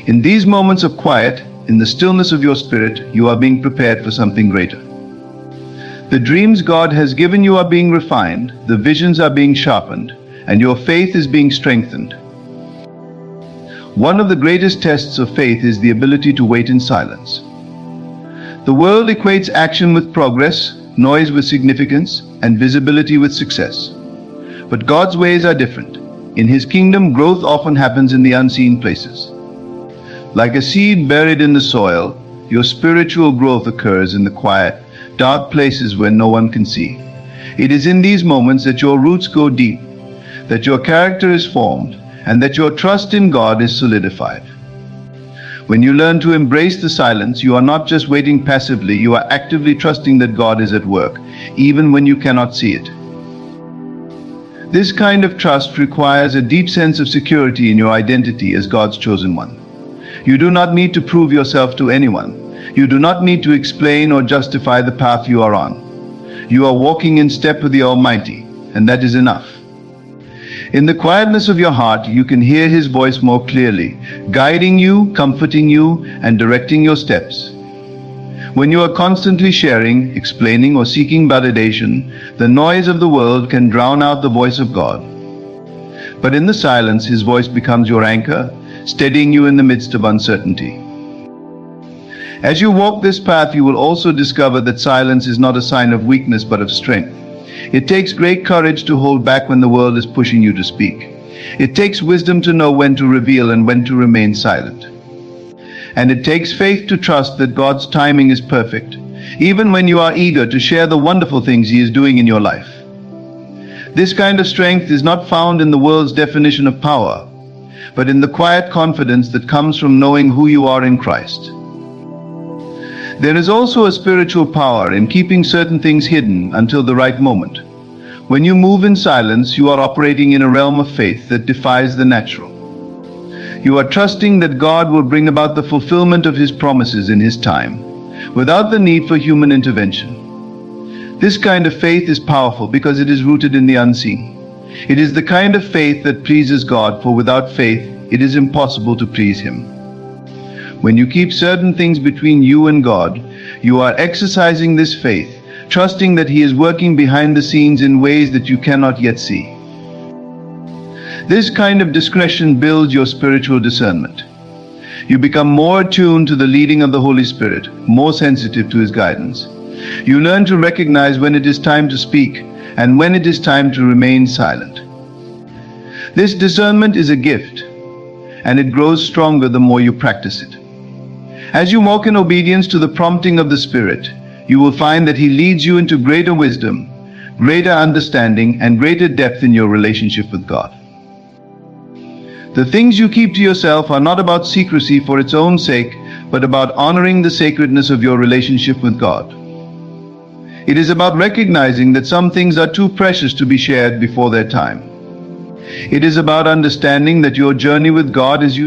In these moments of quiet, in the stillness of your spirit, you are being prepared for something greater. The dreams God has given you are being refined, the visions are being sharpened, and your faith is being strengthened. One of the greatest tests of faith is the ability to wait in silence. The world equates action with progress, noise with significance, and visibility with success. But God's ways are different. In His kingdom, growth often happens in the unseen places. Like a seed buried in the soil, your spiritual growth occurs in the quiet, dark places where no one can see. It is in these moments that your roots go deep, that your character is formed, and that your trust in God is solidified. When you learn to embrace the silence, you are not just waiting passively, you are actively trusting that God is at work, even when you cannot see it. This kind of trust requires a deep sense of security in your identity as God's chosen one. You do not need to prove yourself to anyone. You do not need to explain or justify the path you are on. You are walking in step with the Almighty, and that is enough. In the quietness of your heart, you can hear His voice more clearly, guiding you, comforting you, and directing your steps. When you are constantly sharing, explaining, or seeking validation, the noise of the world can drown out the voice of God. But in the silence, His voice becomes your anchor, steadying you in the midst of uncertainty. As you walk this path, you will also discover that silence is not a sign of weakness but of strength. It takes great courage to hold back when the world is pushing you to speak. It takes wisdom to know when to reveal and when to remain silent. And it takes faith to trust that God's timing is perfect, even when you are eager to share the wonderful things He is doing in your life. This kind of strength is not found in the world's definition of power, but in the quiet confidence that comes from knowing who you are in Christ. There is also a spiritual power in keeping certain things hidden until the right moment. When you move in silence, you are operating in a realm of faith that defies the natural. You are trusting that God will bring about the fulfillment of His promises in His time. without the need for human intervention. This kind of faith is powerful because it is rooted in the unseen. It is the kind of faith that pleases God, for without faith, it is impossible to please Him. When you keep certain things between you and God, you are exercising this faith, trusting that He is working behind the scenes in ways that you cannot yet see. This kind of discretion builds your spiritual discernment. You become more attuned to the leading of the Holy Spirit, more sensitive to His guidance. You learn to recognize when it is time to speak and when it is time to remain silent. This discernment is a gift, and it grows stronger the more you practice it. As you walk in obedience to the prompting of the Spirit, you will find that He leads you into greater wisdom, greater understanding, and greater depth in your relationship with God. The things you keep to yourself are not about secrecy for its own sake, but about honoring the sacredness of your relationship with God. It is about recognizing that some things are too precious to be shared before their time. It is about understanding that your journey with God is unique.